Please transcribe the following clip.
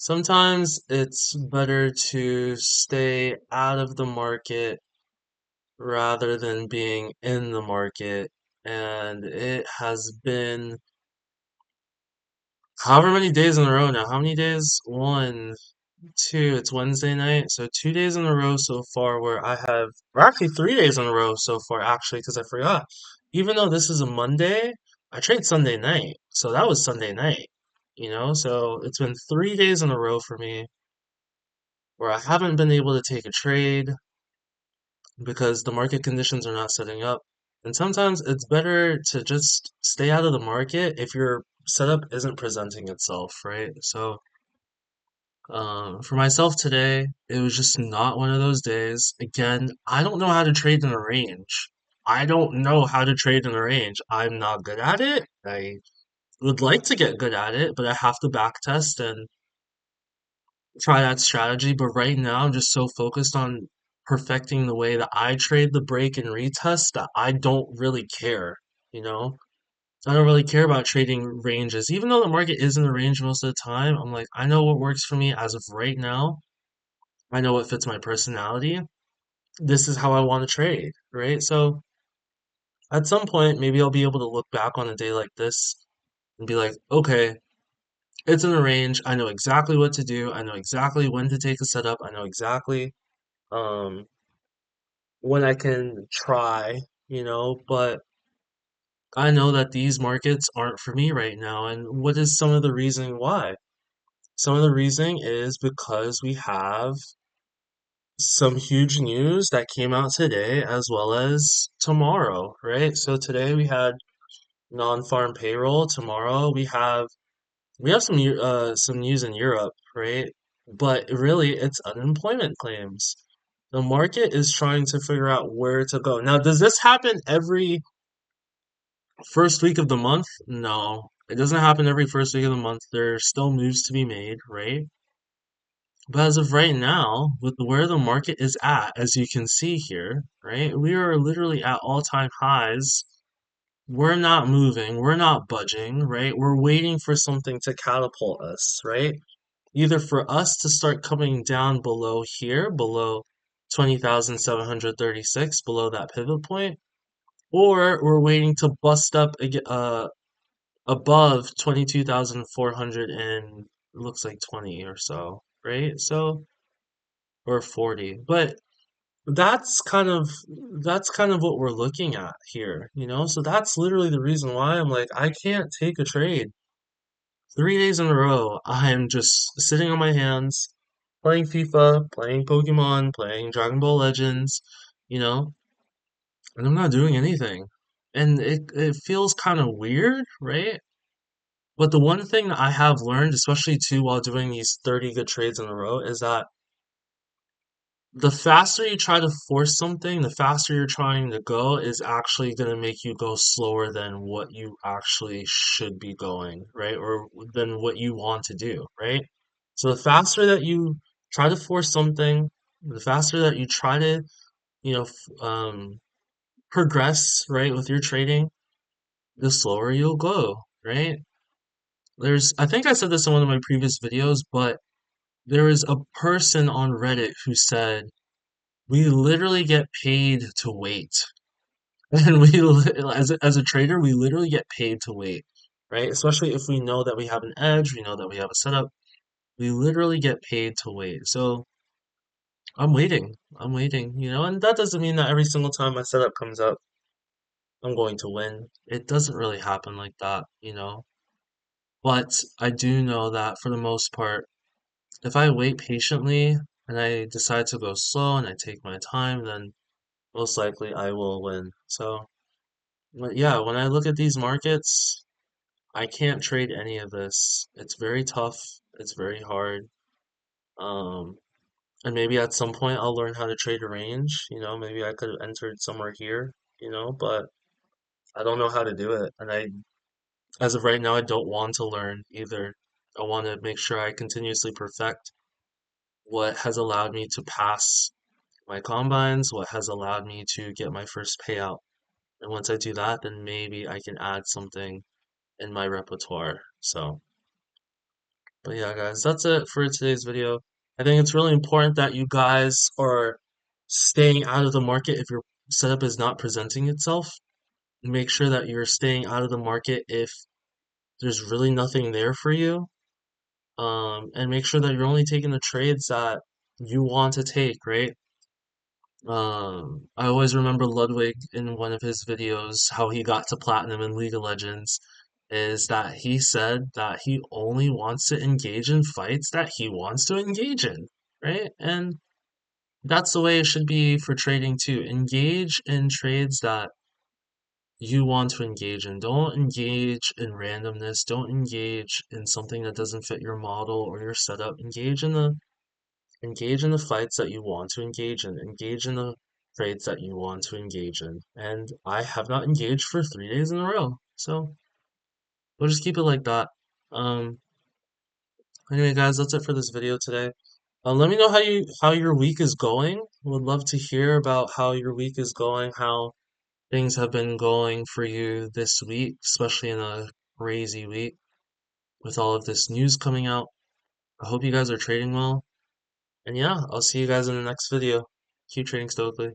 Sometimes it's better to stay out of the market rather than being in the market. And it has been however many days in a row now. How many days? One, two, it's Wednesday night. So 2 days in a row so far where or actually 3 days in a row so far, actually, because I forgot. Even though this is a Monday, I trade Sunday night. So that was Sunday night, So it's been 3 days in a row for me where I haven't been able to take a trade because the market conditions are not setting up. And sometimes it's better to just stay out of the market if your setup isn't presenting itself, right? So, for myself today, it was just not one of those days. Again, I don't know how to trade in a range. I don't know how to trade in a range. I'm not good at it. I would like to get good at it, but I have to back test and try that strategy, but right now I'm just so focused on perfecting the way that I trade the break and retest that I don't really care, you know? I don't really care about trading ranges. Even though the market is in the range most of the time, I'm like, I know what works for me as of right now. I know what fits my personality. This is how I want to trade, right? So at some point, maybe I'll be able to look back on a day like this and be like, okay, it's in a range. I know exactly what to do. I know exactly when to take a setup. I know exactly um when I can try, but I know that these markets aren't for me right now. And what is some of the reason why? Some of the reasoning is because we have some huge news that came out today as well as tomorrow, right? So today we had non-farm payroll. Tomorrow we have some news in Europe, right? But really it's unemployment claims. The market is trying to figure out where to go. Now, does this happen every first week of the month? No, it doesn't happen every first week of the month. There are still moves to be made, right? But as of right now, with where the market is at, as you can see here, right, we are literally at all-time highs. We're not moving, we're not budging, right? We're waiting for something to catapult us, right? Either for us to start coming down below here, below 20,736, below that pivot point, or we're waiting to bust up above 22,400 and it looks like 20 or so, right? So, or 40. But that's kind of that's kind of what we're looking at here. So that's literally the reason why I'm like, I can't take a trade. 3 days in a row, I'm just sitting on my hands, playing FIFA, playing Pokemon, playing Dragon Ball Legends, you know, and I'm not doing anything. And it feels kind of weird, right? But the one thing that I have learned, especially too while doing these 30 good trades in a row, is that the faster you try to force something, the faster you're trying to go is actually going to make you go slower than what you actually should be going, right? Or than what you want to do, right? So the faster that you try to force something, the faster that you try to, you know, progress, right, with your trading, the slower you'll go, right? I think I said this in one of my previous videos, but there was a person on Reddit who said, we literally get paid to wait. And as a trader, we literally get paid to wait, right? Especially if we know that we have an edge, we know that we have a setup, we literally get paid to wait. So I'm waiting. I'm waiting, and that doesn't mean that every single time my setup comes up, I'm going to win. It doesn't really happen like that. But I do know that for the most part, if I wait patiently and I decide to go slow and I take my time, then most likely I will win. So, but yeah, when I look at these markets, I can't trade any of this. It's very tough. It's very hard. Um, and maybe at some point I'll learn how to trade a range. Maybe I could have entered somewhere here, but I don't know how to do it. And as of right now, I don't want to learn either. I want to make sure I continuously perfect what has allowed me to pass my combines, what has allowed me to get my first payout. And once I do that, then maybe I can add something in my repertoire. So, But yeah, guys, that's it for today's video. I think it's really important that you guys are staying out of the market if your setup is not presenting itself. Make sure that you're staying out of the market if there's really nothing there for you. And make sure that you're only taking the trades that you want to take, right? I always remember Ludwig in one of his videos, how he got to platinum in League of Legends, is that he said that he only wants to engage in fights that he wants to engage in, right? And that's the way it should be for trading too. Engage in trades that you want to engage in. Don't engage in randomness. Don't engage in something that doesn't fit your model or your setup. Engage in the fights that you want to engage in. Engage in the trades that you want to engage in. And I have not engaged for 3 days in a row. So we'll just keep it like that. Um, anyway, guys, that's it for this video today. Let me know how your week is going. Would love to hear about how your week is going, how things have been going for you this week, especially in a crazy week with all of this news coming out. I hope you guys are trading well. And yeah, I'll see you guys in the next video. Keep trading stoically.